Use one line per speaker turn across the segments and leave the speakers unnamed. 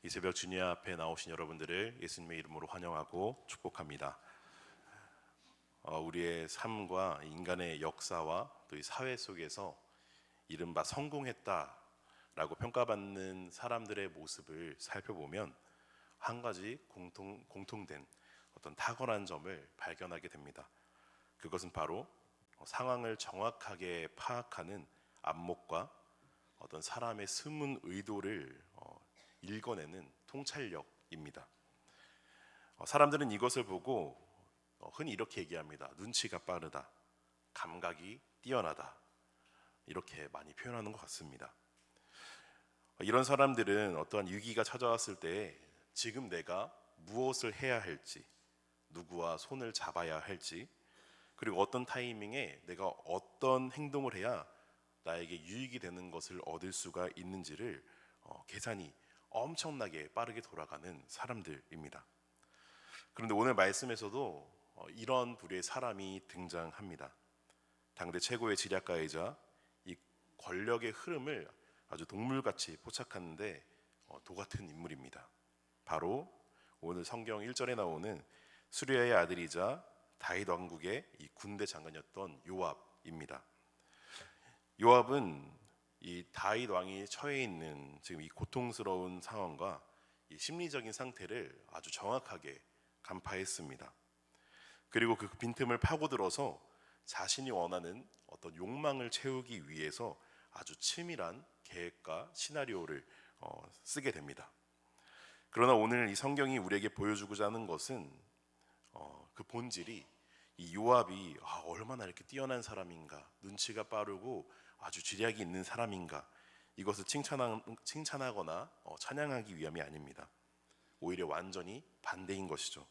이 새벽 주님 앞에 나오신 여러분들을 예수님의 이름으로 환영하고 축복합니다. 우리의 삶과 인간의 역사와 또 이 사회 속에서 이른바 성공했다라고 평가받는 사람들의 모습을 살펴보면 한 가지 공통된 어떤 탁월한 점을 발견하게 됩니다. 그것은 바로 상황을 정확하게 파악하는 안목과 어떤 사람의 숨은 의도를 읽어내는 통찰력입니다. 사람들은 이것을 보고 흔히 이렇게 얘기합니다. 눈치가 빠르다, 감각이 뛰어나다, 이렇게 많이 표현하는 것 같습니다. 이런 사람들은 어떠한 위기가 찾아왔을 때 지금 내가 무엇을 해야 할지, 누구와 손을 잡아야 할지, 그리고 어떤 타이밍에 내가 어떤 행동을 해야 나에게 유익이 되는 것을 얻을 수가 있는지를 계산이 엄청나게 빠르게 돌아가는 사람들입니다. 그런데 오늘 말씀에서도 이런 부류의 사람이 등장합니다. 당대 최고의 지략가이자 이 권력의 흐름을 아주 동물같이 포착하는데 도같은 인물입니다. 바로 오늘 성경 1절에 나오는 수리아의 아들이자 다윗 왕국의 이 군대 장관이었던 요압입니다. 요압은 이 다윗 왕이 처해 있는 지금 이 고통스러운 상황과 이 심리적인 상태를 아주 정확하게 간파했습니다. 그리고 그 빈틈을 파고들어서 자신이 원하는 어떤 욕망을 채우기 위해서 아주 치밀한 계획과 시나리오를 쓰게 됩니다. 그러나 오늘 이 성경이 우리에게 보여주고자 하는 것은 그 본질이 이 요압이 얼마나 이렇게 뛰어난 사람인가, 눈치가 빠르고 아주 지략이 있는 사람인가, 이것을 칭찬하거나 찬양하기 위함이 아닙니다. 오히려 완전히 반대인 것이죠.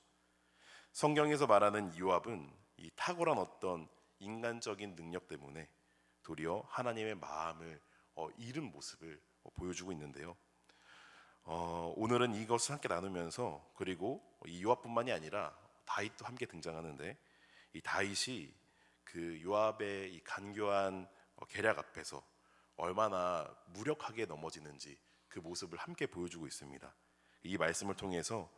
성경에서 말하는 요압은 이 탁월한 어떤 인간적인 능력 때문에 도리어 하나님의 마음을 잃은 모습을 보여주고 있는데요. 오늘은 이것을 함께 나누면서, 그리고 이 요압뿐만이 아니라 다윗도 함께 등장하는데, 이 다윗이 그 요압의 이 간교한 계략 앞에서 얼마나 무력하게 넘어지는지 그 모습을 함께 보여주고 있습니다. 이 말씀을 통해서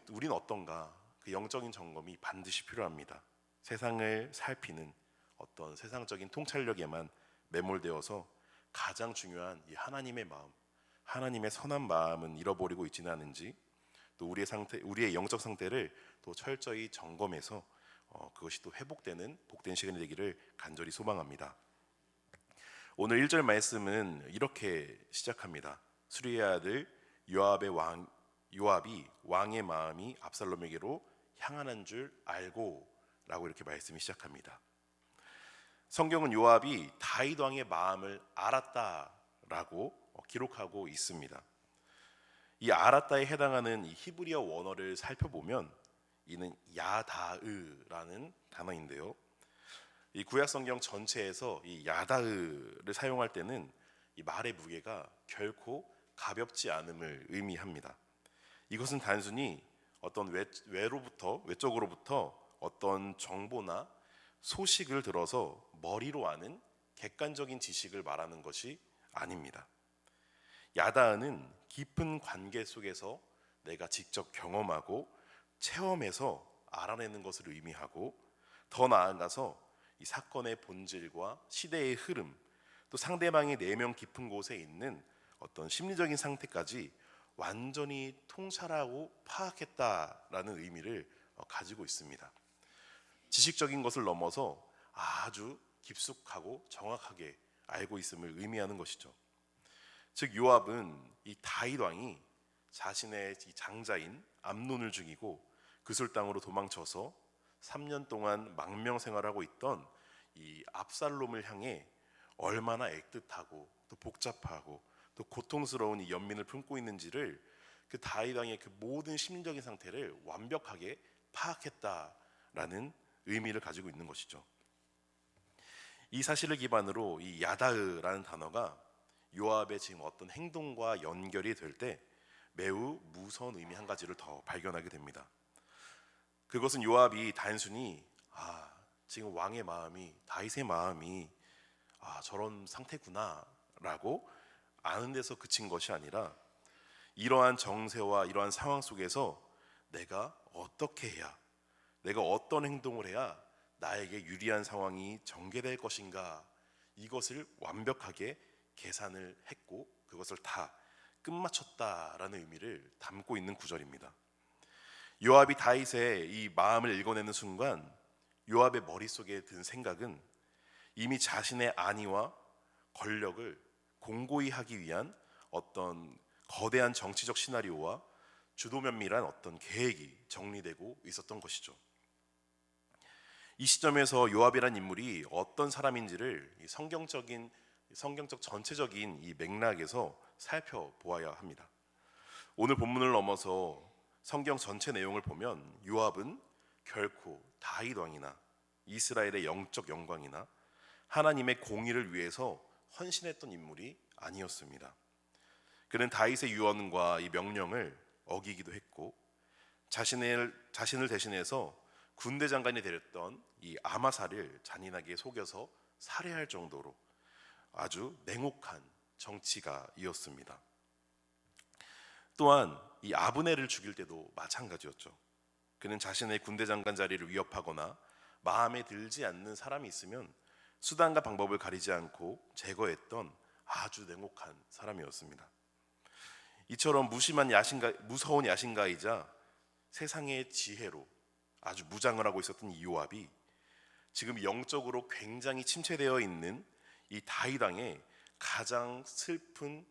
우리는 어떤가, 그 영적인 점검이 반드시 필요합니다. 세상을 살피는 어떤 세상적인 통찰력에만 매몰되어서 가장 중요한 이 하나님의 마음, 하나님의 선한 마음은 잃어버리고 있지는 않은지, 또 우리의 영적 상태를 또 철저히 점검해서 그것이 또 회복되는 복된 시간이 되기를 간절히 소망합니다. 오늘 1절 말씀은 이렇게 시작합니다. 수리의 아들 요압이 왕의 마음이 압살롬에게로 향하는 줄 알고 라고 이렇게 말씀이 시작합니다. 성경은 요압이 다윗 왕의 마음을 알았다라고 기록하고 있습니다. 이 알았다에 해당하는 이 히브리어 원어를 살펴보면 이는 야다으라는 단어인데요. 이 구약 성경 전체에서 이 야다으를 사용할 때는 이 말의 무게가 결코 가볍지 않음을 의미합니다. 이것은 단순히 어떤 외적으로부터 어떤 정보나 소식을 들어서 머리로 아는 객관적인 지식을 말하는 것이 아닙니다. 야다은 깊은 관계 속에서 내가 직접 경험하고 체험해서 알아내는 것을 의미하고, 더 나아가서 이 사건의 본질과 시대의 흐름, 또 상대방의 내면 깊은 곳에 있는 어떤 심리적인 상태까지 완전히 통찰하고 파악했다라는 의미를 가지고 있습니다. 지식적인 것을 넘어서 아주 깊숙하고 정확하게 알고 있음을 의미하는 것이죠. 즉 요압은 이 다윗 왕이 자신의 장자인 암논을 죽이고 그술 땅으로 도망쳐서 3년 동안 망명 생활하고 있던 이 압살롬을 향해 얼마나 애틋하고 또 복잡하고 또 고통스러운 이 연민을 품고 있는지를 그 다윗 왕의 그 모든 심리적인 상태를 완벽하게 파악했다라는 의미를 가지고 있는 것이죠. 이 사실을 기반으로 이 야다으라는 단어가 요압의 지금 어떤 행동과 연결이 될 때 매우 무서운 의미 한 가지를 더 발견하게 됩니다. 그것은 요압이 단순히 지금 왕의 마음이, 다윗의 마음이 저런 상태구나 라고 아는 데서 그친 것이 아니라 이러한 정세와 이러한 상황 속에서 내가 어떻게 해야, 내가 어떤 행동을 해야 나에게 유리한 상황이 전개될 것인가, 이것을 완벽하게 계산을 했고 그것을 다 끝마쳤다라는 의미를 담고 있는 구절입니다. 요압이 다윗의 이 마음을 읽어내는 순간 요압의 머릿속에 든 생각은 이미 자신의 안위와 권력을 공고히 하기 위한 어떤 거대한 정치적 시나리오와 주도면밀한 어떤 계획이 정리되고 있었던 것이죠. 이 시점에서 요압이란 인물이 어떤 사람인지를 성경적 전체적인 이 맥락에서 살펴보아야 합니다. 오늘 본문을 넘어서 성경 전체 내용을 보면 요압은 결코 다윗 왕이나 이스라엘의 영적 영광이나 하나님의 공의를 위해서 헌신했던 인물이 아니었습니다. 그는 다윗의 유언과 이 명령을 어기기도 했고 자신을 대신해서 군대 장관이 되었던 이 아마사를 잔인하게 속여서 살해할 정도로 아주 냉혹한 정치가이었습니다. 또한 이 아브넬을 죽일 때도 마찬가지였죠. 그는 자신의 군대 장관 자리를 위협하거나 마음에 들지 않는 사람이 있으면 수단과 방법을 가리지 않고 제거했던 아주 냉혹한 사람이었습니다. 이처럼 무서운 야신가이자 세상의 지혜로 아주 무장을 하고 있었던 이 요압이 지금 영적으로 굉장히 침체되어 있는 이 다윗 왕의 가장 슬픈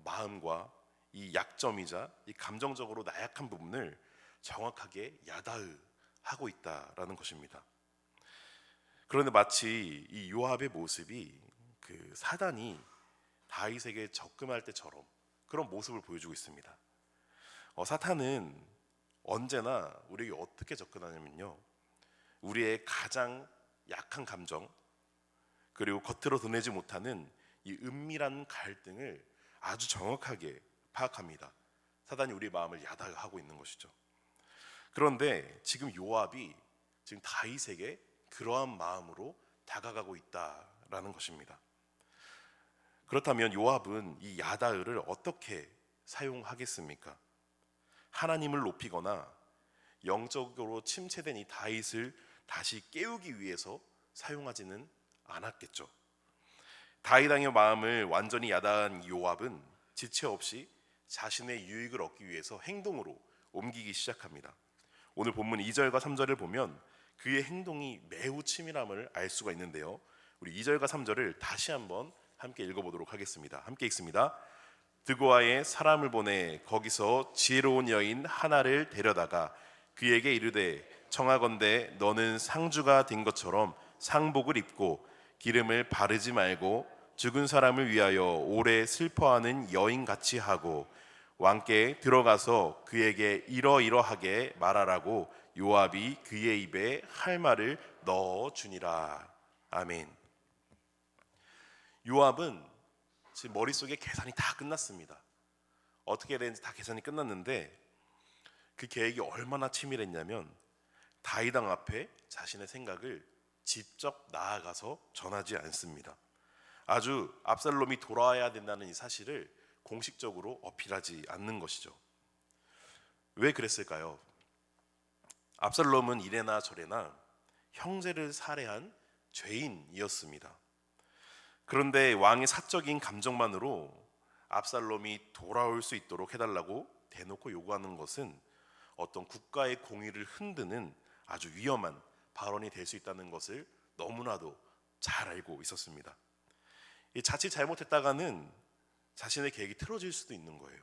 마음과 이 약점이자 이 감정적으로 나약한 부분을 정확하게 야다하고 있다라는 것입니다. 그런데 마치 이 요압의 모습이 그 사단이 다윗에게 접근할 때처럼 그런 모습을 보여주고 있습니다. 사탄은 언제나 우리에게 어떻게 접근하냐면요, 우리의 가장 약한 감정 그리고 겉으로 드러내지 못하는 이 은밀한 갈등을 아주 정확하게 파악합니다. 사단이 우리의 마음을 야다하고 있는 것이죠. 그런데 지금 요압이 지금 다윗에게 그러한 마음으로 다가가고 있다라는 것입니다. 그렇다면 요압은 이 야다를 어떻게 사용하겠습니까? 하나님을 높이거나 영적으로 침체된 이 다윗을 다시 깨우기 위해서 사용하지는 않았겠죠. 다윗 왕의 마음을 완전히 야다한 요압은 지체 없이 자신의 유익을 얻기 위해서 행동으로 옮기기 시작합니다. 오늘 본문 2절과 3절을 보면 그의 행동이 매우 치밀함을 알 수가 있는데요, 우리 2절과 3절을 다시 한번 함께 읽어보도록 하겠습니다. 함께 읽습니다. 드고아에 사람을 보내 거기서 지혜로운 여인 하나를 데려다가 그에게 이르되 청하건대 너는 상주가 된 것처럼 상복을 입고 기름을 바르지 말고 죽은 사람을 위하여 오래 슬퍼하는 여인같이 하고 왕께 들어가서 그에게 이러이러하게 말하라고 요압이 그의 입에 할 말을 넣어주니라. 아멘. 요압은 지금 머릿속에 계산이 다 끝났습니다. 어떻게 해야 되는지 다 계산이 끝났는데 그 계획이 얼마나 치밀했냐면 다윗 왕 앞에 자신의 생각을 직접 나아가서 전하지 않습니다. 아주 압살롬이 돌아와야 된다는 이 사실을 공식적으로 어필하지 않는 것이죠. 왜 그랬을까요? 압살롬은 이래나 저래나 형제를 살해한 죄인이었습니다. 그런데 왕의 사적인 감정만으로 압살롬이 돌아올 수 있도록 해달라고 대놓고 요구하는 것은 어떤 국가의 공의를 흔드는 아주 위험한 발언이 될 수 있다는 것을 너무나도 잘 알고 있었습니다. 자칫 잘못했다가는 자신의 계획이 틀어질 수도 있는 거예요.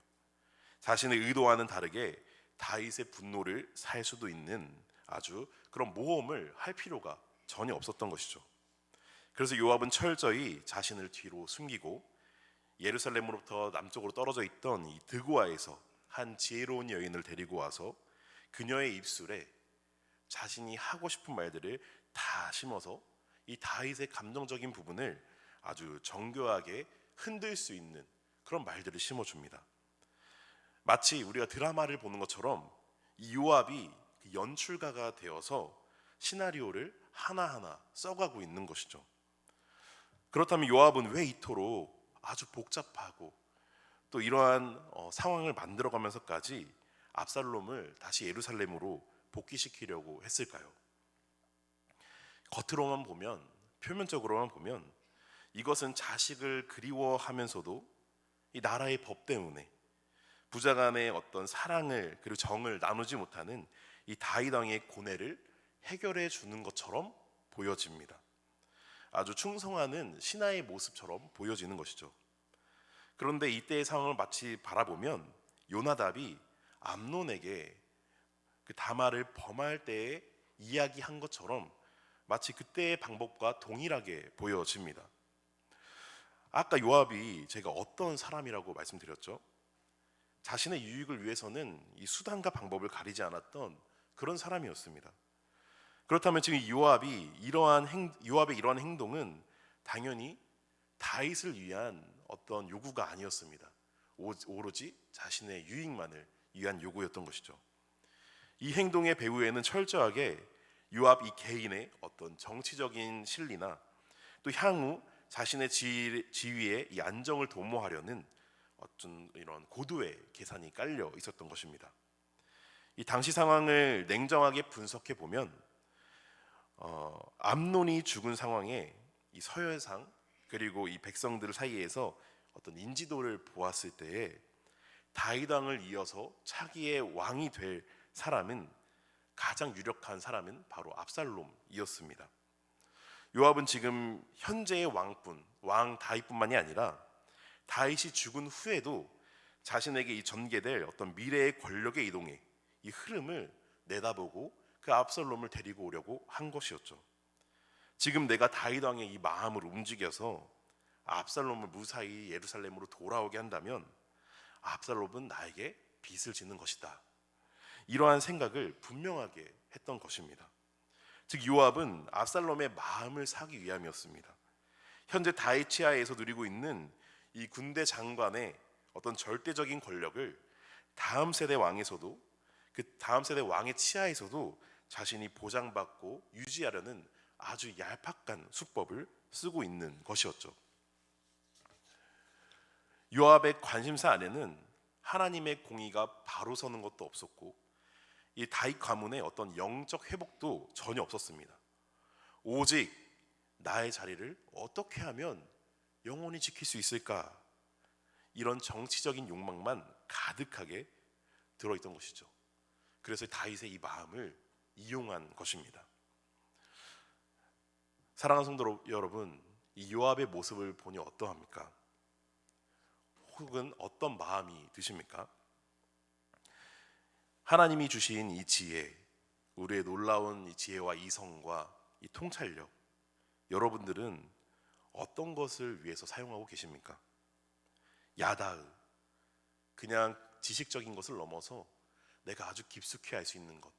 자신의 의도와는 다르게 다윗의 분노를 살 수도 있는 아주 그런 모험을 할 필요가 전혀 없었던 것이죠. 그래서 요압은 철저히 자신을 뒤로 숨기고 예루살렘으로부터 남쪽으로 떨어져 있던 이 드고아에서 한 지혜로운 여인을 데리고 와서 그녀의 입술에 자신이 하고 싶은 말들을 다 심어서 이 다윗의 감정적인 부분을 아주 정교하게 흔들 수 있는 그런 말들을 심어줍니다. 마치 우리가 드라마를 보는 것처럼 이 요압이 그 연출가가 되어서 시나리오를 하나하나 써가고 있는 것이죠. 그렇다면 요압은 왜 이토록 아주 복잡하고 또 이러한 상황을 만들어가면서까지 압살롬을 다시 예루살렘으로 복귀시키려고 했을까요? 겉으로만 보면, 표면적으로만 보면 이것은 자식을 그리워하면서도 이 나라의 법 때문에 부자 간의 어떤 사랑을 그리고 정을 나누지 못하는 이 다윗 왕의 고뇌를 해결해 주는 것처럼 보여집니다. 아주 충성하는 신하의 모습처럼 보여지는 것이죠. 그런데 이때의 상황을 마치 바라보면 요나답이 암논에게 그 다말을 범할 때에 이야기한 것처럼 마치 그때의 방법과 동일하게 보여집니다. 아까 요압이 제가 어떤 사람이라고 말씀드렸죠? 자신의 유익을 위해서는 이 수단과 방법을 가리지 않았던 그런 사람이었습니다. 그렇다면 지금 요압의 이러한 행동은 당연히 다윗을 위한 어떤 요구가 아니었습니다. 오로지 자신의 유익만을 위한 요구였던 것이죠. 이 행동의 배후에는 철저하게 요압 이 개인의 어떤 정치적인 실리나 또 향후 자신의 지위의 이 안정을 도모하려는 어떤 이런 고도의 계산이 깔려 있었던 것입니다. 이 당시 상황을 냉정하게 분석해 보면 암논이 죽은 상황에 이 서열상 그리고 이 백성들 사이에서 어떤 인지도를 보았을 때에 다윗 왕을 이어서 차기의 왕이 될 사람은 가장 유력한 사람은 바로 압살롬이었습니다. 요압은 지금 현재의 왕 다윗뿐만이 아니라 다윗이 죽은 후에도 자신에게 이 전개될 어떤 미래의 권력의 이동의 이 흐름을 내다보고 그 압살롬을 데리고 오려고 한 것이었죠. 지금 내가 다윗 왕의 이 마음을 움직여서 압살롬을 무사히 예루살렘으로 돌아오게 한다면 압살롬은 나에게 빚을 짓는 것이다. 이러한 생각을 분명하게 했던 것입니다. 즉 요압은 압살롬의 마음을 사기 위함이었습니다. 현재 다윗 치하에서 누리고 있는 이 군대 장관의 어떤 절대적인 권력을 다음 세대 왕에서도 그 다음 세대 왕의 치하에서도 자신이 보장받고 유지하려는 아주 얄팍한 수법을 쓰고 있는 것이었죠. 요압의 관심사 안에는 하나님의 공의가 바로 서는 것도 없었고 이 다윗 가문의 어떤 영적 회복도 전혀 없었습니다. 오직 나의 자리를 어떻게 하면 영원히 지킬 수 있을까? 이런 정치적인 욕망만 가득하게 들어있던 것이죠. 그래서 다윗의 이 마음을 이용한 것입니다. 사랑하는 성도 여러분, 이 요압의 모습을 보니 어떠합니까? 혹은 어떤 마음이 드십니까? 하나님이 주신 이 지혜, 우리의 놀라운 이 지혜와 이성과 이 통찰력, 여러분들은 어떤 것을 위해서 사용하고 계십니까? 야다의 그냥 지식적인 것을 넘어서 내가 아주 깊숙이 알 수 있는 것,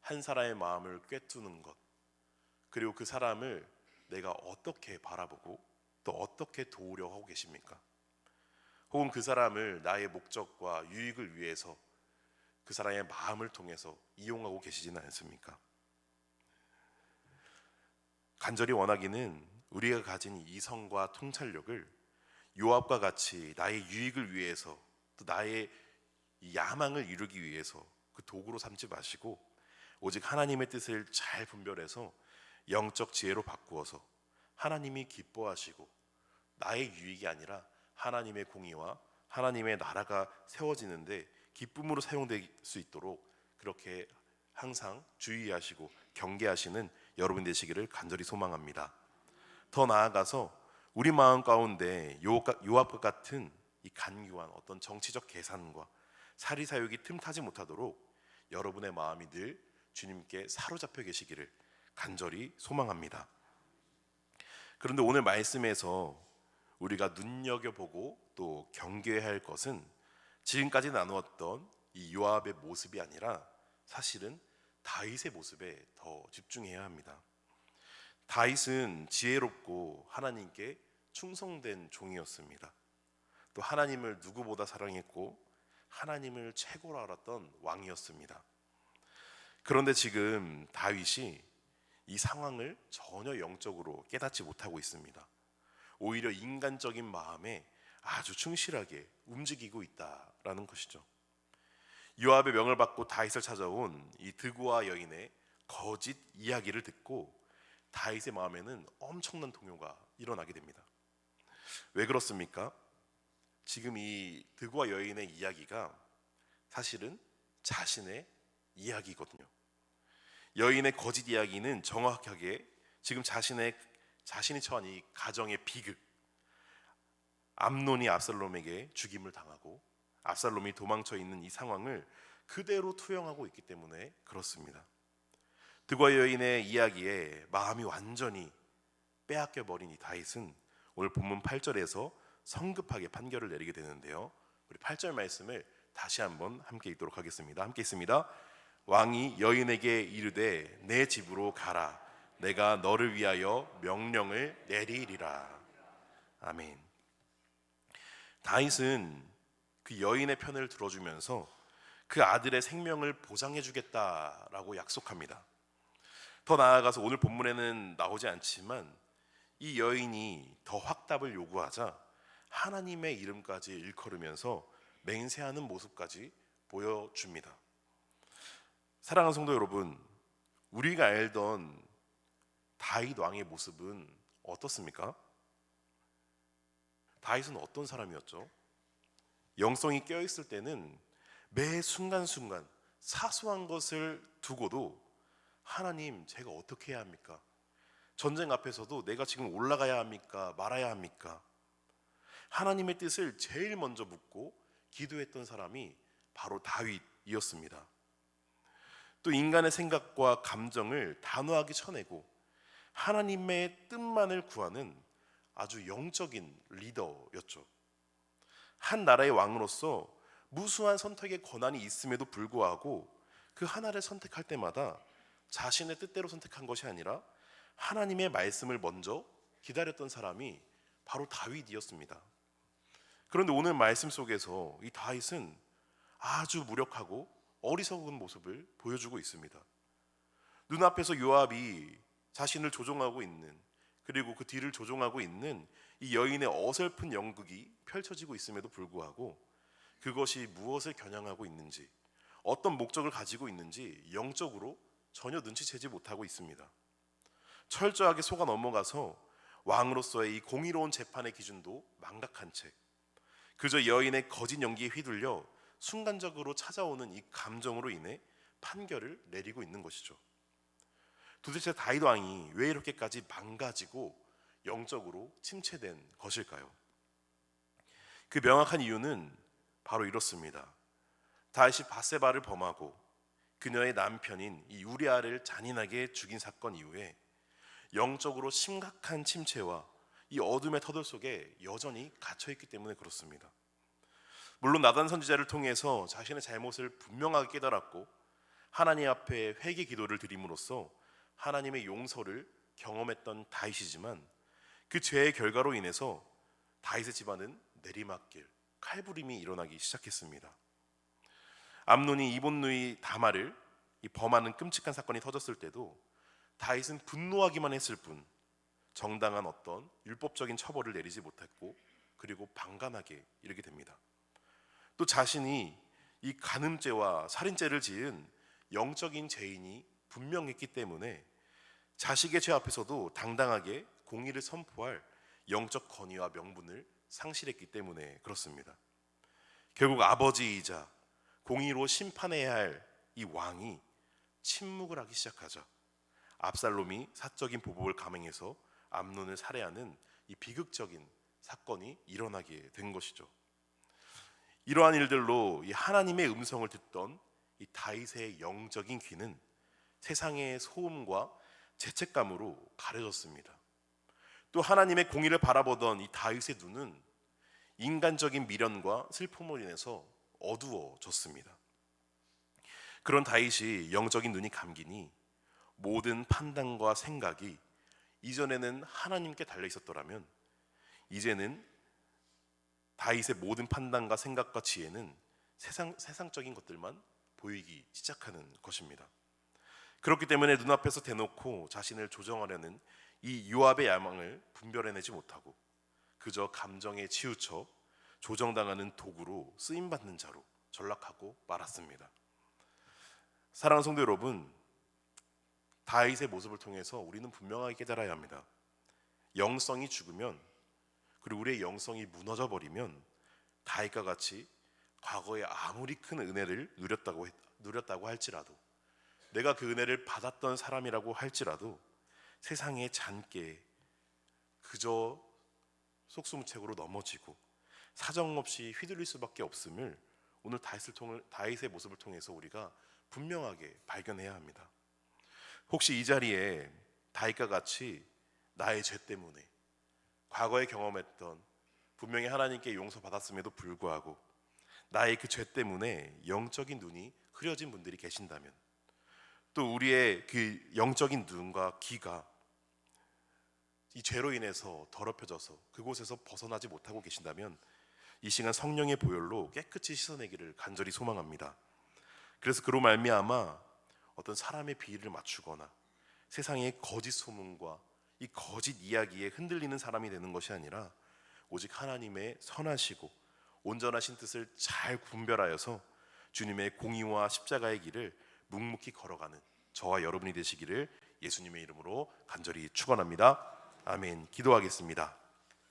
한 사람의 마음을 꿰뚫는 것, 그리고 그 사람을 내가 어떻게 바라보고 또 어떻게 도우려 하고 계십니까? 혹은 그 사람을 나의 목적과 유익을 위해서 그 사람의 마음을 통해서 이용하고 계시지는 않습니까? 간절히 원하기는 우리가 가진 이성과 통찰력을 요압과 같이 나의 유익을 위해서 또 나의 야망을 이루기 위해서 그 도구로 삼지 마시고 오직 하나님의 뜻을 잘 분별해서 영적 지혜로 바꾸어서 하나님이 기뻐하시고 나의 유익이 아니라 하나님의 공의와 하나님의 나라가 세워지는데 기쁨으로 사용될 수 있도록 그렇게 항상 주의하시고 경계하시는 여러분 되시기를 간절히 소망합니다. 더 나아가서 우리 마음 가운데 요압과 같은 이 간교한 어떤 정치적 계산과 사리사욕이 틈타지 못하도록 여러분의 마음이 늘 주님께 사로잡혀 계시기를 간절히 소망합니다. 그런데 오늘 말씀에서 우리가 눈여겨보고 또 경계해야 할 것은 지금까지 나누었던 이 요압의 모습이 아니라 사실은 다윗의 모습에 더 집중해야 합니다. 다윗은 지혜롭고 하나님께 충성된 종이었습니다. 또 하나님을 누구보다 사랑했고 하나님을 최고로 알았던 왕이었습니다. 그런데 지금 다윗이 이 상황을 전혀 영적으로 깨닫지 못하고 있습니다. 오히려 인간적인 마음에 아주 충실하게 움직이고 있다라는 것이죠. 요압의 명을 받고 다윗을 찾아온 이 드고아 여인의 거짓 이야기를 듣고 다윗의 마음에는 엄청난 동요가 일어나게 됩니다. 왜 그렇습니까? 지금 이 드고아 여인의 이야기가 사실은 자신의 이야기거든요. 여인의 거짓 이야기는 정확하게 지금 자신이 처한 이 가정의 비극, 암논이 압살롬에게 죽임을 당하고 압살롬이 도망쳐 있는 이 상황을 그대로 투영하고 있기 때문에 그렇습니다. 드고아 여인의 이야기에 마음이 완전히 빼앗겨 버린 이 다윗은 오늘 본문 8절에서 성급하게 판결을 내리게 되는데요. 우리 8절 말씀을 다시 한번 함께 읽도록 하겠습니다. 함께 있습니다. 왕이 여인에게 이르되 내 집으로 가라. 내가 너를 위하여 명령을 내리리라. 아멘. 다윗은 그 여인의 편을 들어주면서 그 아들의 생명을 보장해 주겠다라고 약속합니다. 더 나아가서 오늘 본문에는 나오지 않지만 이 여인이 더 확답을 요구하자 하나님의 이름까지 일컬으면서 맹세하는 모습까지 보여줍니다. 사랑하는 성도 여러분, 우리가 알던 다윗 왕의 모습은 어떻습니까? 다윗은 어떤 사람이었죠? 영성이 깨어있을 때는 매 순간순간 사소한 것을 두고도 하나님, 제가 어떻게 해야 합니까? 전쟁 앞에서도 내가 지금 올라가야 합니까? 말아야 합니까? 하나님의 뜻을 제일 먼저 묻고 기도했던 사람이 바로 다윗이었습니다. 또 인간의 생각과 감정을 단호하게 쳐내고 하나님의 뜻만을 구하는 아주 영적인 리더였죠. 한 나라의 왕으로서 무수한 선택의 권한이 있음에도 불구하고 그 하나를 선택할 때마다 자신의 뜻대로 선택한 것이 아니라 하나님의 말씀을 먼저 기다렸던 사람이 바로 다윗이었습니다. 그런데 오늘 말씀 속에서 이 다윗은 아주 무력하고 어리석은 모습을 보여주고 있습니다. 눈앞에서 요압이 자신을 조종하고 있는, 그리고 그 뒤를 조종하고 있는 이 여인의 어설픈 연극이 펼쳐지고 있음에도 불구하고 그것이 무엇을 겨냥하고 있는지, 어떤 목적을 가지고 있는지 영적으로 전혀 눈치채지 못하고 있습니다. 철저하게 속아 넘어가서 왕으로서의 이 공의로운 재판의 기준도 망각한 채 그저 여인의 거짓 연기에 휘둘려 순간적으로 찾아오는 이 감정으로 인해 판결을 내리고 있는 것이죠. 도대체 다윗 왕이 왜 이렇게까지 망가지고 영적으로 침체된 것일까요? 그 명확한 이유는 바로 이렇습니다. 다윗이 밧세바를 범하고 그녀의 남편인 이 우리아를 잔인하게 죽인 사건 이후에 영적으로 심각한 침체와 이 어둠의 터들 속에 여전히 갇혀있기 때문에 그렇습니다. 물론 나단 선지자를 통해서 자신의 잘못을 분명하게 깨달았고 하나님 앞에 회개 기도를 드림으로써 하나님의 용서를 경험했던 다윗이지만 그 죄의 결과로 인해서 다윗의 집안은 내리막길, 칼부림이 일어나기 시작했습니다. 암논이 이본누이 다말을 범하는 끔찍한 사건이 터졌을 때도 다윗은 분노하기만 했을 뿐 정당한 어떤 율법적인 처벌을 내리지 못했고 그리고 방관하게 이르게 됩니다. 또 자신이 이 간음죄와 살인죄를 지은 영적인 죄인이 분명했기 때문에 자식의 죄 앞에서도 당당하게 공의를 선포할 영적 권위와 명분을 상실했기 때문에 그렇습니다. 결국 아버지이자 공의로 심판해야 할 이 왕이 침묵을 하기 시작하자 압살롬이 사적인 보복을 감행해서 암논을 살해하는 이 비극적인 사건이 일어나게 된 것이죠. 이러한 일들로 이 하나님의 음성을 듣던 이 다윗의 영적인 귀는 세상의 소음과 죄책감으로 가려졌습니다. 또 하나님의 공의를 바라보던 이 다윗의 눈은 인간적인 미련과 슬픔으로 인해서 어두워졌습니다. 그런 다윗이 영적인 눈이 감기니 모든 판단과 생각이 이전에는 하나님께 달려 있었더라면 이제는 다윗의 모든 판단과 생각과 지혜는 세상적인 것들만 보이기 시작하는 것입니다. 그렇기 때문에 눈앞에서 대놓고 자신을 조정하려는 이 요압의 야망을 분별해내지 못하고 그저 감정에 치우쳐 조정당하는 도구로 쓰임받는 자로 전락하고 말았습니다. 사랑하는 성도 여러분, 다윗의 모습을 통해서 우리는 분명하게 깨달아야 합니다. 영성이 죽으면, 그리고 우리의 영성이 무너져 버리면 다윗과 같이 과거에 아무리 큰 은혜를 누렸다고 할지라도, 내가 그 은혜를 받았던 사람이라고 할지라도 세상의 잔꾀에 그저 속수무책으로 넘어지고 사정없이 휘둘릴 수밖에 없음을 오늘 다윗의 모습을 통해서 우리가 분명하게 발견해야 합니다. 혹시 이 자리에 다윗과 같이 나의 죄 때문에 과거에 경험했던, 분명히 하나님께 용서받았음에도 불구하고 나의 그 죄 때문에 영적인 눈이 흐려진 분들이 계신다면, 또 우리의 그 영적인 눈과 귀가 이 죄로 인해서 더럽혀져서 그곳에서 벗어나지 못하고 계신다면 이 시간 성령의 보혈로 깨끗이 씻어내기를 간절히 소망합니다. 그래서 그로 말미암아 어떤 사람의 비위를 맞추거나 세상의 거짓 소문과 이 거짓 이야기에 흔들리는 사람이 되는 것이 아니라 오직 하나님의 선하시고 온전하신 뜻을 잘 분별하여서 주님의 공의와 십자가의 길을 묵묵히 걸어가는 저와 여러분이 되시기를 예수님의 이름으로 간절히 축원합니다. 아멘. 기도하겠습니다.